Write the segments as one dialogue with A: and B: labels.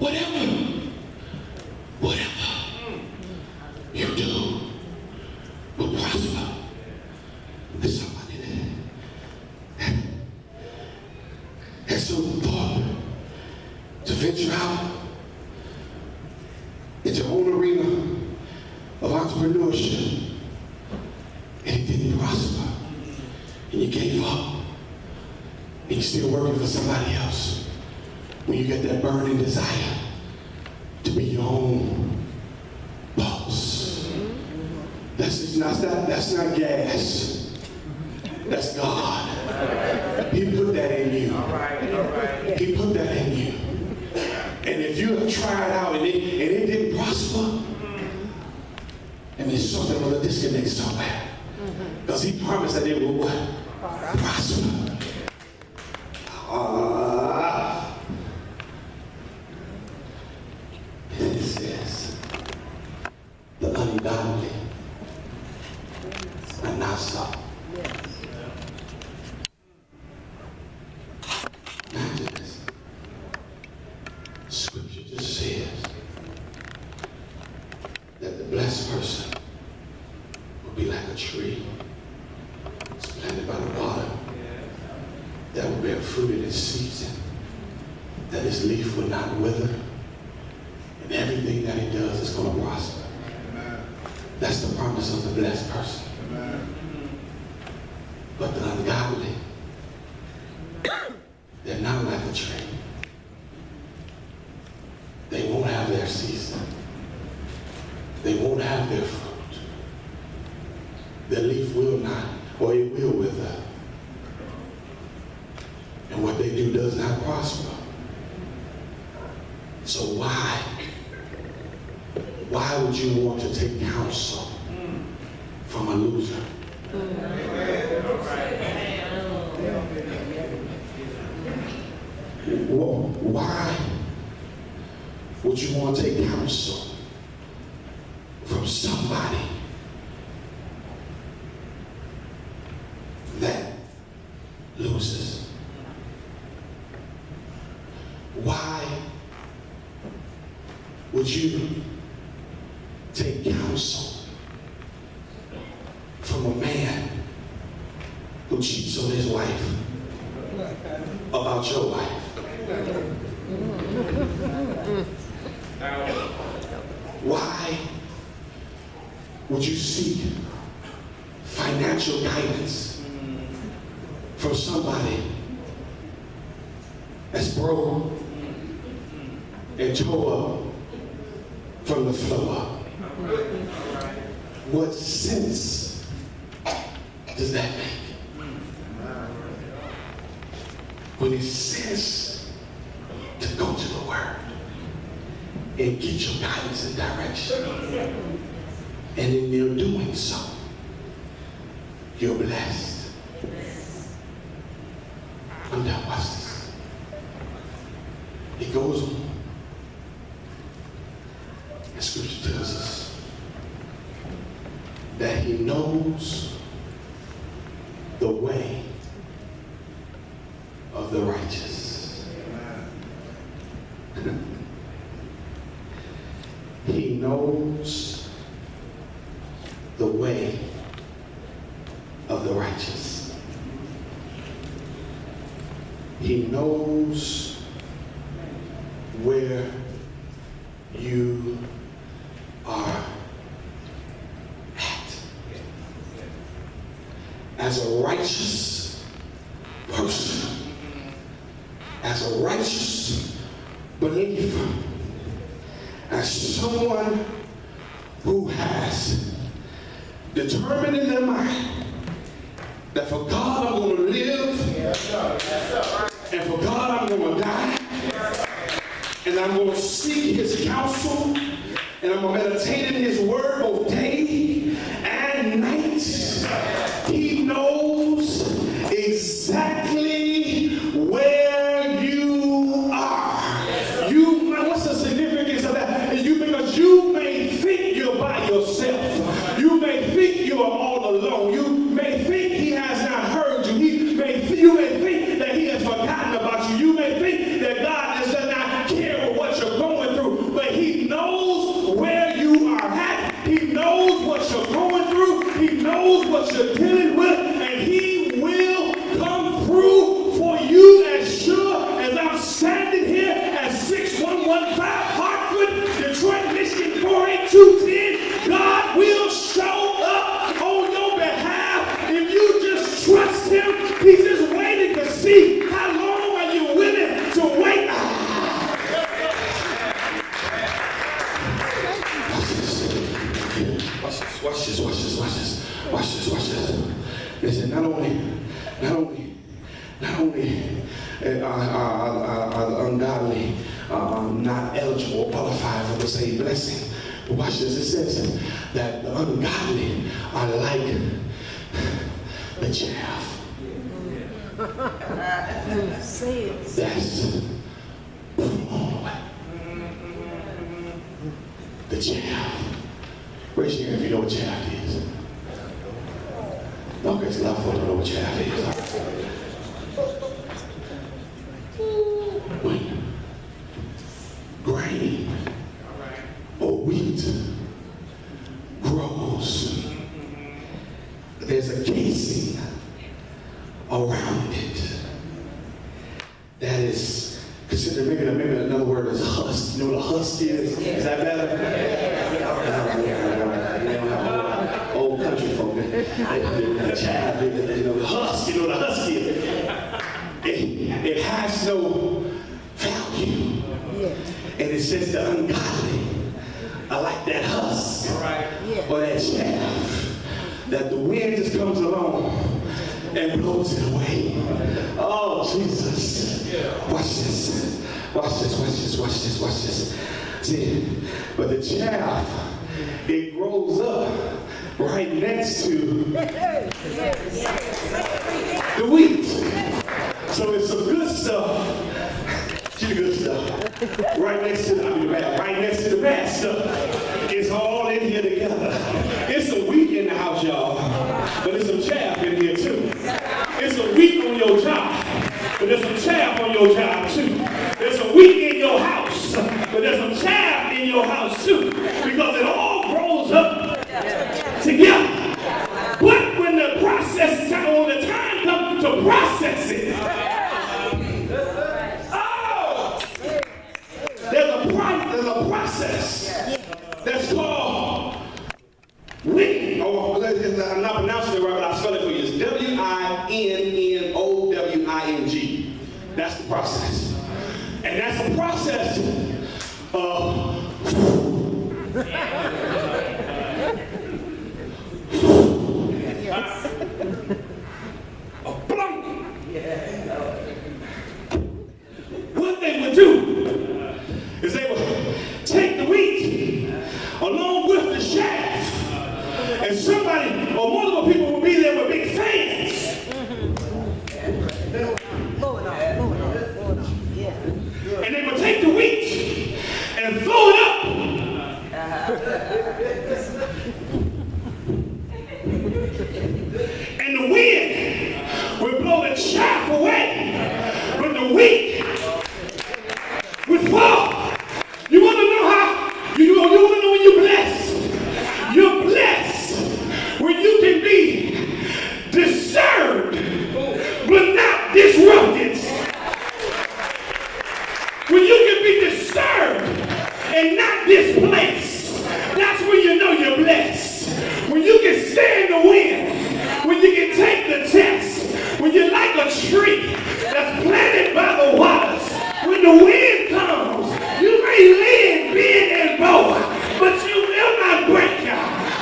A: whatever you do will prosper. There's somebody that has some thought to venture out into your own arena of entrepreneurship, and it didn't prosper, and you gave up, and you're still working for somebody else. When you get that burning desire to be your own boss, that's not gas. That's God. He put that in you. He put that in you. And if you have tried out and it didn't prosper, and there's something with a disconnect somewhere, because He promised that it will what? Prosper. It says, the ungodly are not so. Imagine this. Scripture just says that the blessed person will be like a tree that's planted by the water, that will bear fruit in its season, that its leaf will not wither, and everything that it does is going to prosper. That's the promise of the blessed person. But the ungodly, they're not like a tree. They won't have their season. They won't have their fruit. Their leaf will not, or it will wither. And what they do does not prosper. So why would you want to take counsel from a loser? Why would you want to take counsel from somebody that loses? Why would you take counsel from a man who cheats on his wife about your wife? Why would you seek financial guidance from somebody that's broke and tore up from the floor up? What sense does that make? When it says to go to the Word and get your guidance and direction, and in your doing so, you're blessed. I'm done. Watch this. It goes on. And Scripture tells us that He knows the way of the righteous. He knows the way of the righteous. He knows where you are at. As a righteous person, as a righteous believer, as someone who has determined in their mind that for God I'm going to live, and for God I'm going to die, and I'm going to seek His counsel, and I'm going to meditate in His word both day and night. He knows exactly where you are. What's the significance of that? Because you may think you're by yourself. You may think you're all alone. You may think He has not heard you. You may think that He has forgotten about you. You may think that God does not care what you're going Listen, not only are the ungodly not eligible or qualified for the same blessing, but watch this. It says that the ungodly are like the chaff. That's the chaff. Raise your hand if you know what chaff is. No, because a lot of folks don't know what chaff is. When grain or wheat grows, there's a casing around it that is considered, maybe another word is husk. You know what a husk is? Is that better? Old country folk, the child, the husk, you know what a husk is? It has no value. And it says the ungodly are like that husk or that chaff that the wind just comes along and blows it away. Oh, Jesus. Watch this. Watch this, watch this, watch this, watch this. See, but the chaff, it grows up right next to the wheat. So it's some good stuff. The good stuff. Right next to the bad stuff. It's all in here together. It's some wheat in the house, y'all. But there's some chaff in here too. It's some wheat on your job. But there's some chaff on your job too. There's some wheat in your house. But there's some chaff in your house too. Because it all grows up together. But when the time comes to process it, there's a process that's called winning. I'm not pronouncing it right, but I'll spell it for you. It's W-I-N-N-O-W-I-N-G. That's the process. And that's the process of blowing. What they would do is they would take the wheat along with the chaff, and somebody or multiple people would be there with big fans. And they would take the wheat and throw it up. And the wind would blow the chaff away, but the wheat would fall. You want to know how? You want to know when you're blessed? You're blessed when you can be disturbed, but not disrupted. When you can be disturbed and not displaced, that's when you know you're blessed. When you can stand the wind, when you can take the test, when you're like a tree that's planted by the waters, when the wind comes, you may lean, bend, and bow, but you will not break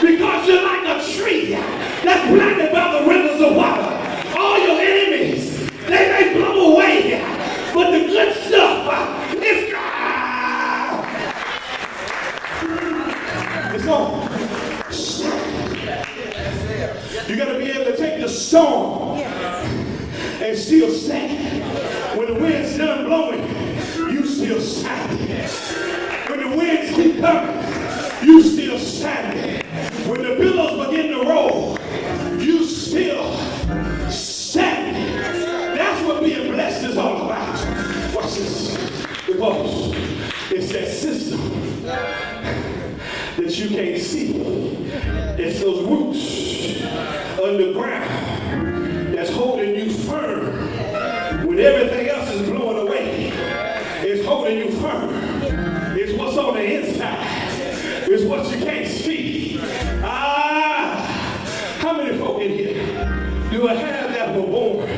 A: because you're like a tree that's planted by the rivers of water. All your enemies, they may blow away, but the good stuff is gone. It's gone. You got to be able to take the storm and still stand. When the wind's done blowing, you still standing. When the winds keep coming, you still standing. When the billows begin to roll, you still standing. That's what being blessed is all about. Watch this. Because it's that system that you can't see. It's those roots underground that's holding you firm when everything else is blowing away. It's holding you firm. It's what's on the inside. It's what you can't see. How many folk in here do I have that were born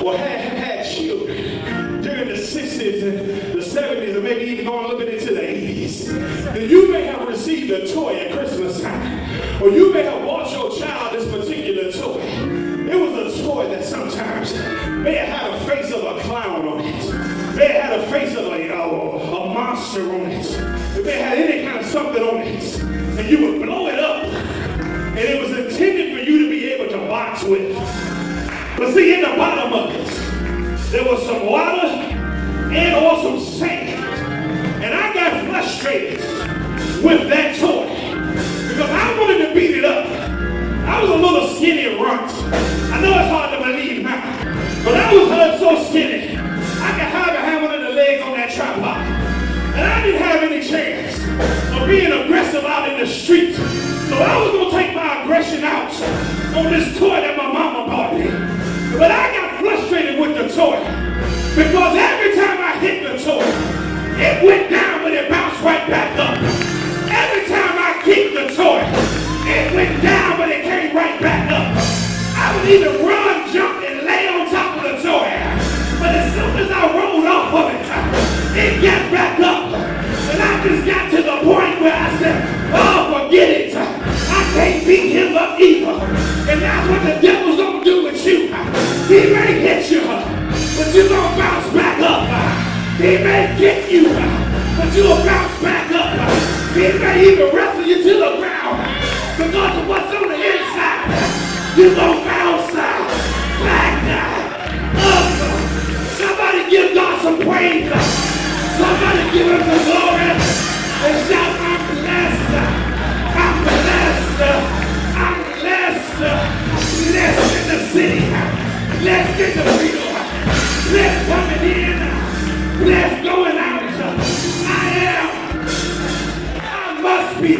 A: or have had children during the 60s and the 70s and maybe even going a little bit into the 80s? Then you may have received a toy at Christmas time, or you may have bought your child this particular toy. It
B: May have had a face of a clown on it. May have had a face of a monster on it. It may have had any kind of something on it. And you would blow it up. And it was intended for you to be able to box with. But see, in the bottom of it, there was some water and or some sand. And I got frustrated with that toy because I wanted to beat it up. I was a little skinny runt. I know it's hard to believe now, but I was so skinny, I could hide behind one of the legs on that tripod. And I didn't have any chance of being aggressive out in the street. So I was going to take my aggression out on this toy that my mama bought me. But I got frustrated with the toy because every time I hit the toy, it went down but it bounced right back up. Every time I kicked the toy, it went down but it came right back up. I would either run, jump, and lay on top of the toy. But as soon as I rolled off of it, it got back up. And I just got to the point where I said, oh, forget it. I can't beat him up either. And that's what the devil's gonna do with you. He may hit you, but you're gonna bounce back up. He may get you, but you'll bounce back up. He may even wrestle you to the ground. Because of what's on the inside, you're gonna bounce back up. Somebody give God some praise. Somebody give him some glory. And shout, I'm blessed. I'm blessed. I'm blessed. Blessed in the city. Blessed in the field. Blessed coming in. Blessed going out. I must be